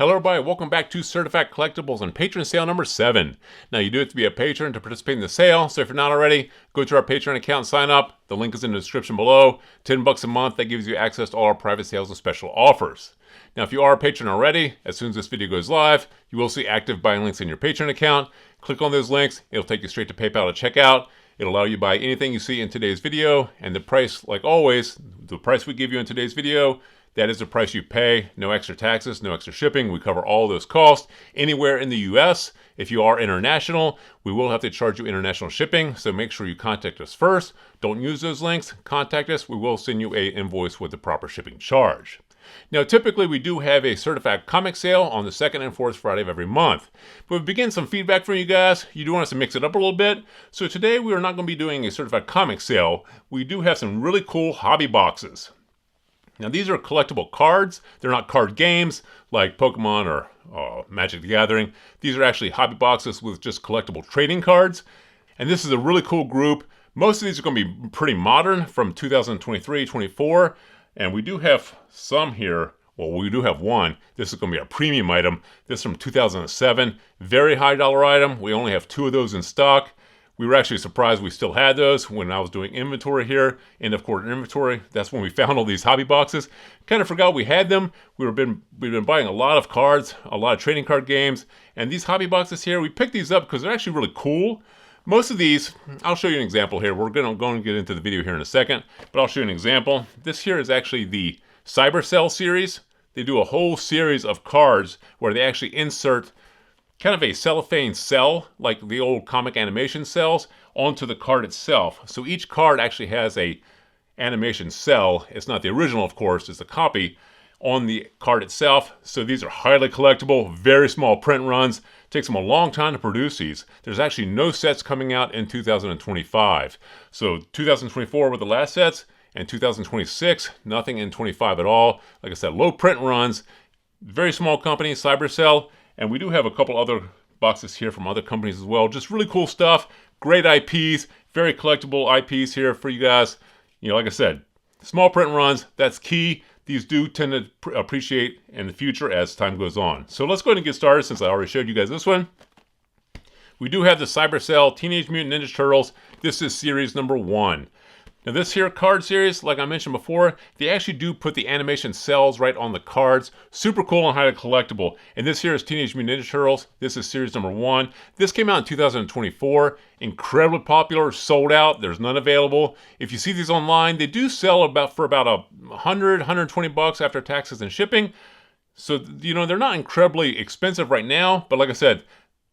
Hello everybody, welcome back to Certified Collectibles and Patron sale number 7. Now you do have to be a patron to participate in the sale, so if you're not already, go to our Patreon account and sign up. The link is in the description below. $10 a month, that gives you access to all our private sales and special offers. Now if you are a patron already, as soon as this video goes live, you will see active buying links in your Patreon account. Click on those links, it'll take you straight to PayPal to checkout. It'll allow you to buy anything you see in today's video, and the price, like always, the price we give you in today's video, that is the price you pay. No extra taxes, no extra shipping. We cover all those costs anywhere in the US. If you are international, we will have to charge you international shipping, so make sure you contact us first. Don't use those links. Contact us. We will send you an invoice with the proper shipping charge. Now, typically, we do have a certified comic sale on the second and fourth Friday of every month. But we've getting some feedback from you guys. You do want us to mix it up a little bit. So today, we are not going to be doing a certified comic sale. We do have some really cool hobby boxes. Now, these are collectible cards. They're not card games like Pokemon or Magic the Gathering. These are actually hobby boxes with just collectible trading cards. And this is a really cool group. Most of these are going to be pretty modern from 2023, 24. And we do have some here. Well, we do have one. This is going to be a premium item. This is from 2007. Very high dollar item. We only have 2 of those in stock. We were actually surprised we still had those when I was doing inventory here, end of quarter inventory. That's when we found all these hobby boxes. Kind of forgot we had them. We've been buying a lot of cards, a lot of trading card games, and these hobby boxes here, we picked these up because they're actually really cool. Most of these, I'll show you an example here. We're going to get into the video here in a second, but I'll show you an example. This here is actually the Cybercell series. They do a whole series of cards where they actually insert kind of a cellophane cell, like the old comic animation cells, onto the card itself. So each card actually has a animation cell. It's not the original, of course, it's a copy on the card itself. So these are highly collectible, very small print runs. Takes them a long time to produce these. There's actually no sets coming out in 2025. So 2024 were the last sets, and 2026, nothing in 25 at all. Like I said, low print runs, very small company, Cybercell. And we do have a couple other boxes here from other companies as well. Just really cool stuff. Great IPs. Very collectible IPs here for you guys. You know, like I said, small print runs, that's key. These do tend to appreciate in the future as time goes on. So let's go ahead and get started since I already showed you guys this one. We do have the Cybercell Teenage Mutant Ninja Turtles. This is series number 1. Now this here card series, like I mentioned before, they actually do put the animation cells right on the cards. Super cool and highly collectible. And this here is Teenage Mutant Ninja Turtles. This is series number 1. This came out in 2024. Incredibly popular, sold out. There's none available. If you see these online, they do sell for about $120 after taxes and shipping. So, you know, they're not incredibly expensive right now, but like I said,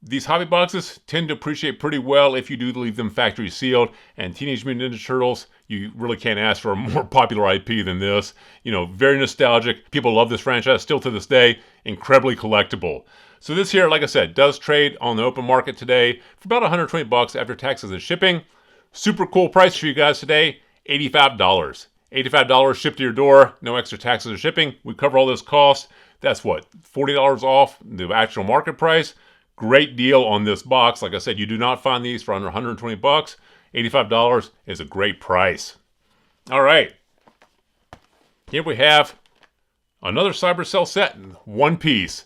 these hobby boxes tend to appreciate pretty well if you do leave them factory sealed. And Teenage Mutant Ninja Turtles, you really can't ask for a more popular IP than this. You know, very nostalgic. People love this franchise still to this day. Incredibly collectible. So this here, like I said, does trade on the open market today for about $120 after taxes and shipping. Super cool price for you guys today, $85. $85 shipped to your door, no extra taxes or shipping. We cover all those costs. That's what, $40 off the actual market price. Great deal on this box. Like I said, you do not find these for under $120. $85 is a great price. All right. Here we have another Cybercell set, One Piece.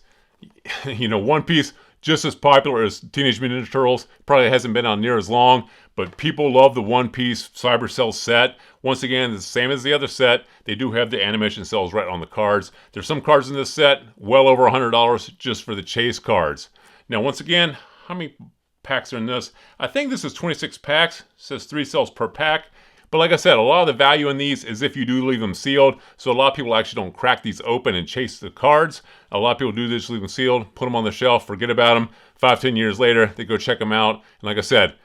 You know, One Piece, just as popular as Teenage Mutant Ninja Turtles. Probably hasn't been out near as long, but people love the One Piece Cybercell set. Once again, the same as the other set. They do have the animation cells right on the cards. There's some cards in this set, well over $100 just for the chase cards. Now, once again, how many packs are in this? I think this is 26 packs. It says 3 cells per pack. But like I said, a lot of the value in these is if you do leave them sealed. So a lot of people actually don't crack these open and chase the cards. A lot of people do just leave them sealed, put them on the shelf, forget about them. 5-10 years later, they go check them out. And like I said,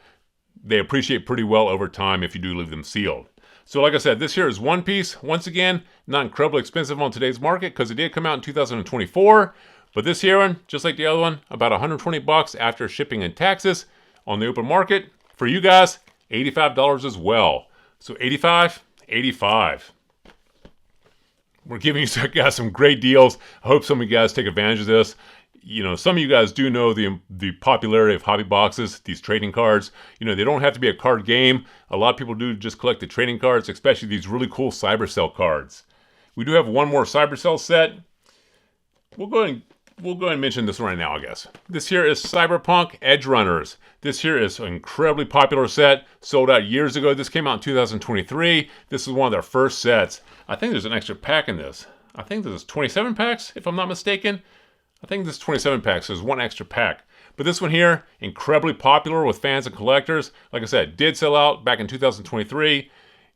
they appreciate pretty well over time if you do leave them sealed. So like I said, this here is One Piece. Once again, not incredibly expensive on today's market because it did come out in 2024. But this here one, just like the other one, about $120 after shipping and taxes on the open market. For you guys, $85 as well. So $85. We're giving you guys some great deals. I hope some of you guys take advantage of this. You know, some of you guys do know the popularity of hobby boxes, these trading cards. You know, they don't have to be a card game. A lot of people do just collect the trading cards, especially these really cool Cybercell cards. We do have one more Cybercell set. We'll go ahead and we'll go ahead and mention this one right now, I guess. This here is Cyberpunk Edgerunners. This here is an incredibly popular set, sold out years ago. This came out in 2023. This is one of their first sets. I think there's an extra pack in this. I think there's 27 packs, if I'm not mistaken. I think this is 27 packs, so there's one extra pack. But this one here, incredibly popular with fans and collectors. Like I said, did sell out back in 2023.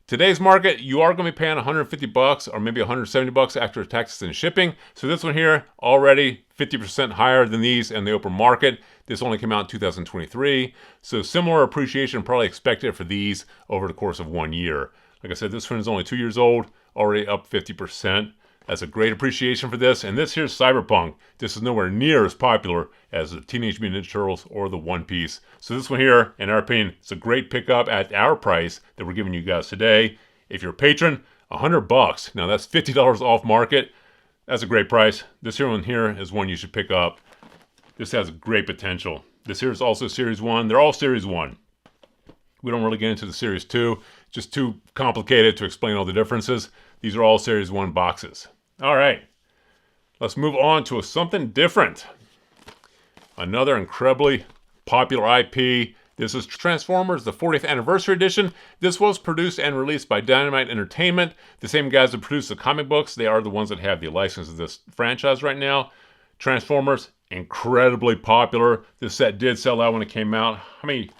Today's market, you are going to be paying $150 or maybe $170 after taxes and shipping. So this one here, already 50% higher than these in the open market. This only came out in 2023. So similar appreciation probably expected for these over the course of 1 year. Like I said, this one is only 2 years old, already up 50%. That's a great appreciation for this. And this here's Cyberpunk. This is nowhere near as popular as the Teenage Mutant Ninja Turtles or the One Piece. So this one here, in our opinion, it's a great pickup at our price that we're giving you guys today. If you're a patron, $100. Now that's $50 off market. That's a great price. This here one here is one you should pick up. This has great potential. This here is also Series 1. They're all Series 1. We don't really get into the Series 2. Just too complicated to explain all the differences. These are all Series 1 boxes. All right. Let's move on to something different. Another incredibly popular IP. This is Transformers, the 40th Anniversary Edition. This was produced and released by Dynamite Entertainment. The same guys that produce the comic books. They are the ones that have the license of this franchise right now. Transformers, incredibly popular. This set did sell out when it came out. How many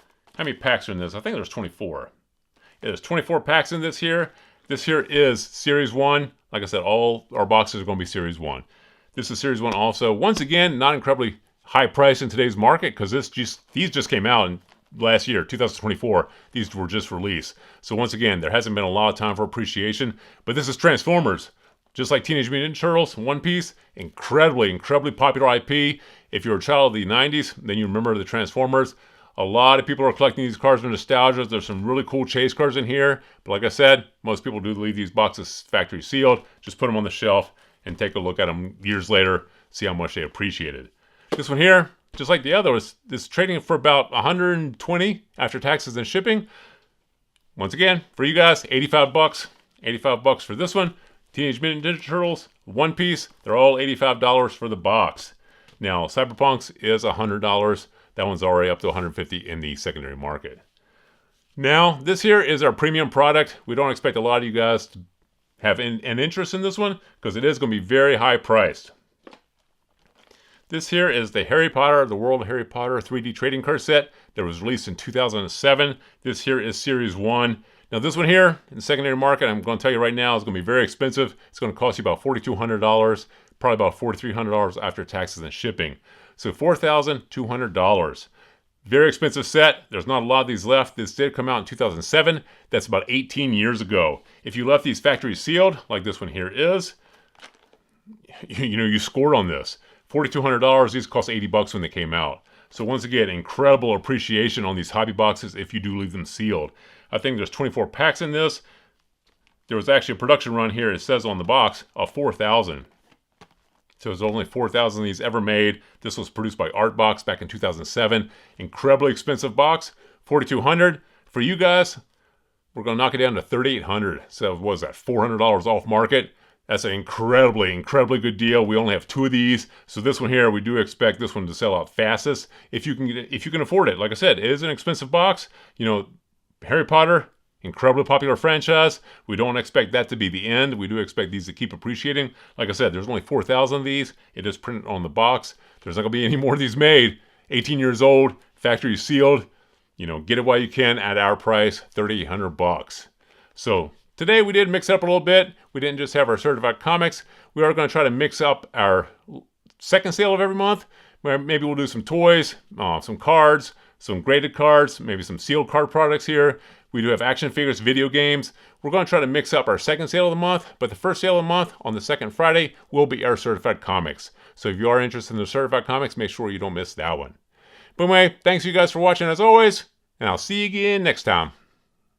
packs are in this? I think there's 24. Yeah, there's 24 packs in this here. This here is Series 1. Like I said, all our boxes are going to be Series 1. This is Series 1 also. Once again, not incredibly high price in today's market because these just came out in last year, 2024. These were just released. So once again, there hasn't been a lot of time for appreciation. But this is Transformers. Just like Teenage Mutant Ninja Turtles, One Piece, incredibly popular IP. If you're a child of the 90s, then you remember the Transformers. A lot of people are collecting these cards for nostalgia. There's some really cool chase cards in here. But like I said, most people do leave these boxes factory sealed. Just put them on the shelf and take a look at them years later. See how much they appreciated. This one here, just like the other, is trading for about $120 after taxes and shipping. Once again, for you guys, $85. $85 for this one. Teenage Mutant Ninja Turtles, One Piece, they're all $85 for the box. Now, Cyberpunk's is $100. That one's already up to $150 in the secondary market. Now, this here is our premium product. We don't expect a lot of you guys to have an interest in this one because it is going to be very high priced. This here is the Harry Potter, the World of Harry Potter 3D trading card set that was released in 2007. This here is Series 1. Now this one here in the secondary market, I'm going to tell you right now, is going to be very expensive. It's going to cost you about $4,200, probably about $4,300 after taxes and shipping. So $4,200. Very expensive set. There's not a lot of these left. This did come out in 2007. That's about 18 years ago. If you left these factory sealed, like this one here is, you scored on this. $4,200. These cost $80 when they came out. So once again, incredible appreciation on these hobby boxes if you do leave them sealed. I think there's 24 packs in this. There was actually a production run here, it says on the box, of 4,000. So there's only 4,000 of these ever made. This was produced by Artbox back in 2007. Incredibly expensive box, $4,200. For you guys, we're going to knock it down to $3,800. So what is that, $400 off market? That's an incredibly good deal. We only have 2 of these. So this one here, we do expect this one to sell out fastest. If you can afford it. Like I said, it is an expensive box. Harry Potter, incredibly popular franchise. We don't expect that to be the end. We do expect these to keep appreciating. Like I said, there's only 4,000 of these. It is printed on the box. There's not going to be any more of these made. 18 years old, factory sealed. Get it while you can at our price, $3,800. So today we did mix it up a little bit. We didn't just have our certified comics. We are going to try to mix up our second sale of every month. Where maybe we'll do some toys, some cards, some graded cards, maybe some sealed card products here. We do have action figures, video games. We're going to try to mix up our second sale of the month, but the first sale of the month on the second Friday will be our certified comics. So if you are interested in the certified comics, make sure you don't miss that one. But anyway, thanks you guys for watching as always, and I'll see you again next time.